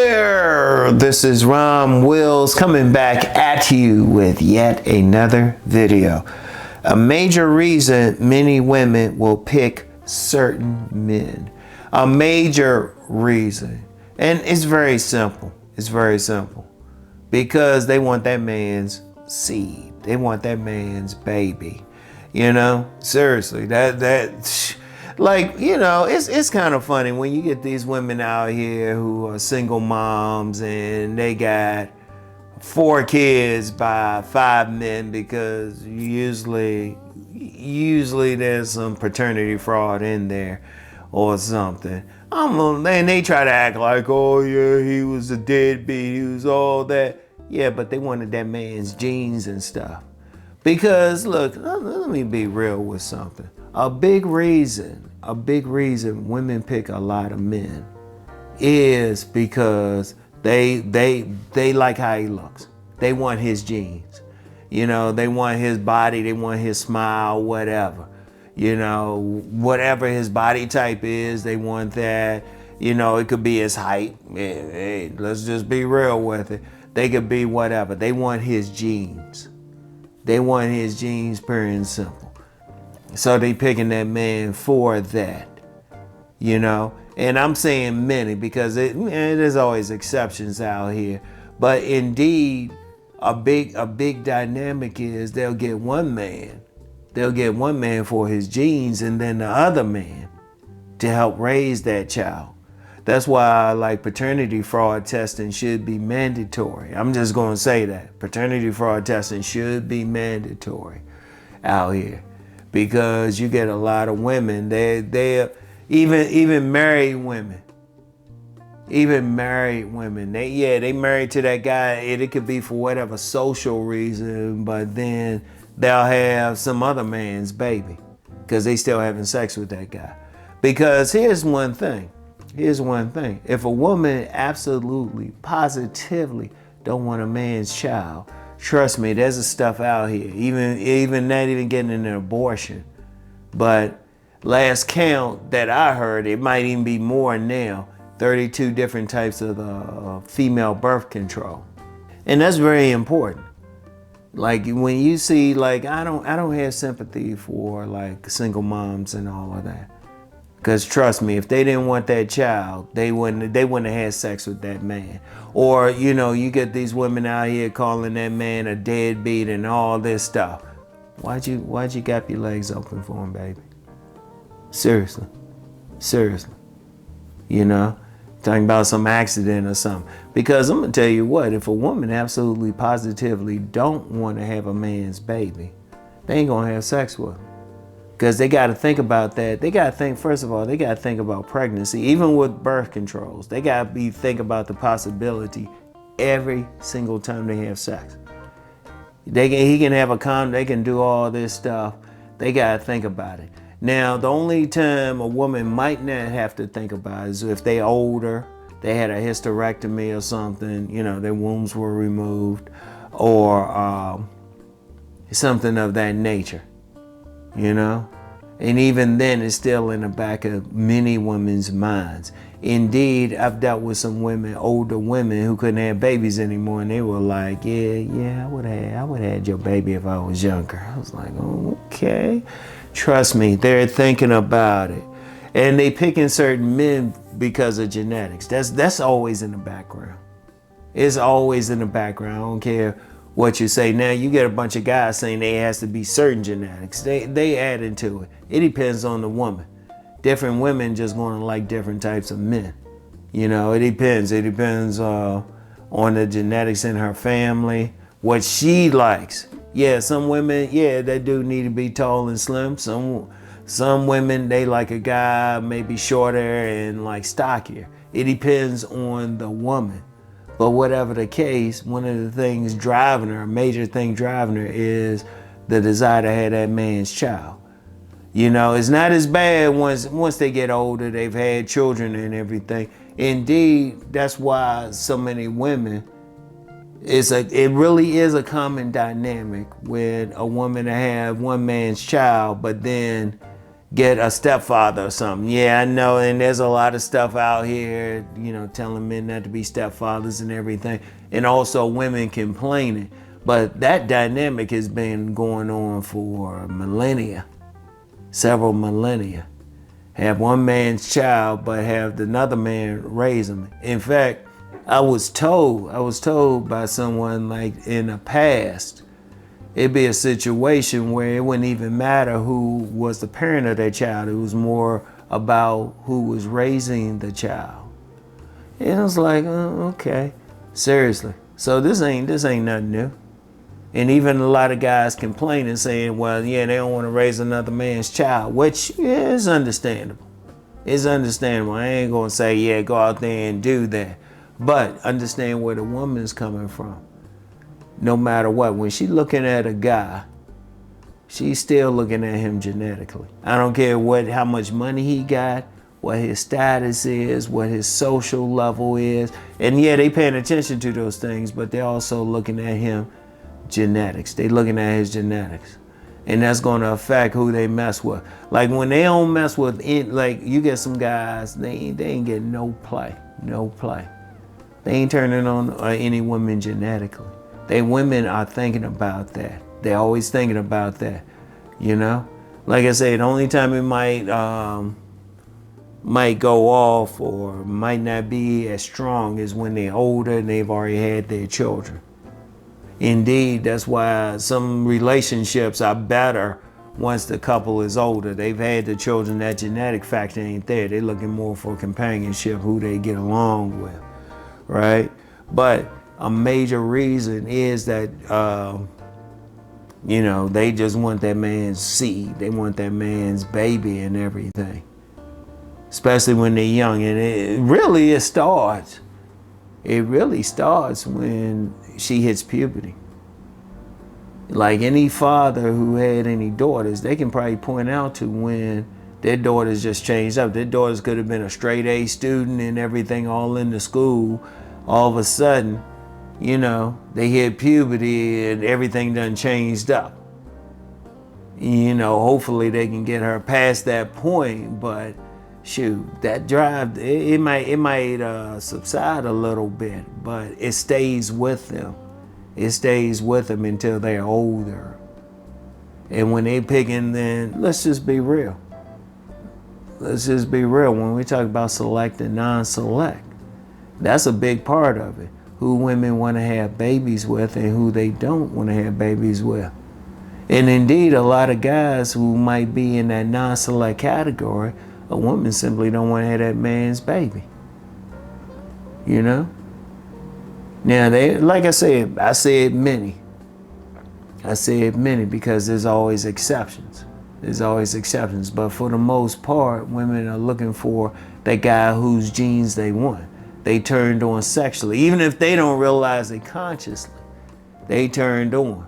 there, this is Rom Wills coming back at you with yet another video. A major reason many women will pick certain men. A major reason. And it's very simple. It's very simple. Because they want that man's seed. They want that man's baby. You know, seriously, like, you know, it's kind of funny when you get these women out here who are single moms and they got 4 kids by 5 men, because usually there's some paternity fraud in there or something. And they try to act like, oh yeah, he was a deadbeat, he was all that. Yeah, but they wanted that man's genes and stuff. Because look, let me be real with something. A big reason women pick a lot of men is because they like how he looks. They want his genes. You know, they want his body, they want his smile, whatever. You know, whatever his body type is, they want that. You know, it could be his height. Hey, let's just be real with it. They could be whatever. They want his genes. They want his genes, pure and simple. So they picking that man for that, you know? And I'm saying many because there's always exceptions out here. But indeed, a big dynamic is they'll get one man. They'll get one man for his genes and then the other man to help raise that child. That's why like paternity fraud testing should be mandatory. I'm just going to say that. Paternity fraud testing should be mandatory out here. Because you get a lot of women, they even married women. Even married women, they married to that guy. It could be for whatever social reason, but then they'll have some other man's baby because they still having sex with that guy. Because here's one thing. If a woman absolutely, positively don't want a man's child, trust me, there's a stuff out here, even not even getting an abortion. But last count that I heard, it might even be more now, 32 different types of female birth control. And that's very important. Like when you see, like, I don't have sympathy for like single moms and all of that. Because trust me, if they didn't want that child, they wouldn't have had sex with that man. Or, you know, you get these women out here calling that man a deadbeat and all this stuff. Why'd you gap your legs open for him, baby? Seriously. You know, talking about some accident or something. Because I'm gonna tell you what, if a woman absolutely positively don't want to have a man's baby, they ain't gonna have sex with him. Because they got to think about that. They got to think, first of all, they got to think about pregnancy. Even with birth controls, they got to think about the possibility every single time they have sex. He can have a condom, they can do all this stuff. They got to think about it. Now, the only time a woman might not have to think about it is if they older, they had a hysterectomy or something, you know, their wombs were removed, or something of that nature. You know, and even then it's still in the back of many women's minds. Indeed, I've dealt with some women, older women who couldn't have babies anymore, and they were like, yeah, I would have had your baby if I was younger. I was like, oh, okay. Trust me, they're thinking about it. And they picking certain men because of genetics. That's always in the background. It's always in the background. I don't care what you say. Now you get a bunch of guys saying they has to be certain genetics. They add into it. It depends on the woman. Different women just going to like different types of men. You know, it depends. It depends on the genetics in her family, what she likes. Yeah, some women, yeah, they do need to be tall and slim. Some women, they like a guy maybe shorter and like stockier. It depends on the woman. But whatever the case, one of the things driving her, a major thing driving her, is the desire to have that man's child. You know, it's not as bad once they get older, they've had children and everything. Indeed, that's why so many women, it really is a common dynamic when a woman to have one man's child, but then get a stepfather or something. Yeah, I know, and there's a lot of stuff out here, telling men not to be stepfathers and everything, and also women complaining. But that dynamic has been going on for millennia, several millennia. Have one man's child, but have another man raise him. In fact, I was told by someone, like, in the past, it'd be a situation where it wouldn't even matter who was the parent of that child. It was more about who was raising the child. And I was like, oh, okay, seriously. So this ain't nothing new. And even a lot of guys complaining, saying, well, yeah, they don't want to raise another man's child, which is understandable. It's understandable. I ain't gonna say, yeah, go out there and do that. But understand where the woman's coming from. No matter what, when she's looking at a guy, she's still looking at him genetically. I don't care how much money he got, what his status is, what his social level is. And yeah, they paying attention to those things, but they're also looking at him genetics. They looking at his genetics. And that's going to affect who they mess with. Like when they don't mess with, like you get some guys, they ain't getting no play. They ain't turning on any women genetically. Women are thinking about that. They're always thinking about that, Like I say, the only time it might go off or might not be as strong is when they're older and they've already had their children. Indeed, that's why some relationships are better once the couple is older. They've had the children, that genetic factor ain't there. They're looking more for companionship, who they get along with, right? But a major reason is that, they just want that man's seed. They want that man's baby and everything, especially when they're young. And it really starts when she hits puberty. Like any father who had any daughters, they can probably point out to when their daughters just changed up. Their daughters could have been a straight A student and everything all in the school. All of a sudden, they hit puberty and everything done changed up. Hopefully they can get her past that point, but shoot, that drive, it might subside a little bit, but it stays with them. It stays with them until they're older. And when they picking, then let's just be real. When we talk about select and non-select, that's a big part of it. Who women want to have babies with and who they don't want to have babies with. And indeed, a lot of guys who might be in that non-select category, a woman simply don't want to have that man's baby. Now, like I said, I said many because there's always exceptions. But for the most part, women are looking for that guy whose genes they want. They turned on sexually, even if they don't realize it consciously. They turned on.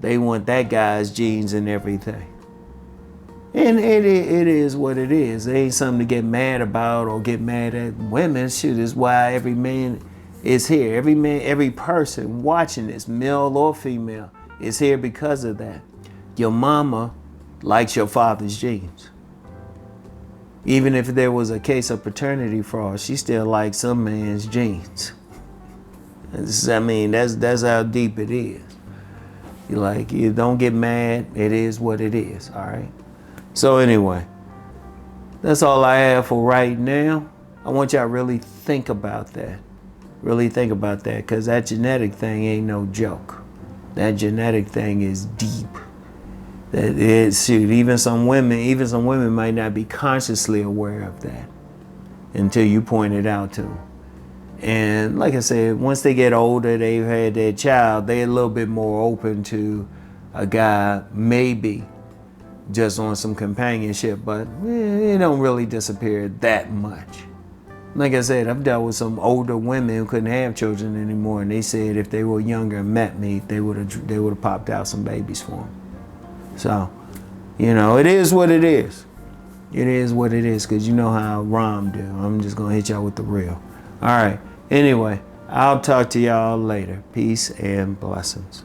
They want that guy's genes and everything. And it is what it is. It ain't something to get mad about or get mad at women. Shoot, is why every man is here. Every man, every person watching this, male or female, is here because of that. Your mama likes your father's genes. Even if there was a case of paternity fraud, she still likes some man's genes. That's how deep it is. You don't get mad. It is what it is, all right? So anyway, that's all I have for right now. I want y'all to really think about that. Because that genetic thing ain't no joke. That genetic thing is deep. Even some women might not be consciously aware of that until you point it out to them. And like I said, once they get older, they've had their child, they're a little bit more open to a guy maybe just on some companionship, but it don't really disappear that much. Like I said, I've dealt with some older women who couldn't have children anymore, and they said if they were younger and met me, they would have popped out some babies for them. So, it is what it is. It is what it is, because you know how Rom do. I'm just going to hit y'all with the real. All right. Anyway, I'll talk to y'all later. Peace and blessings.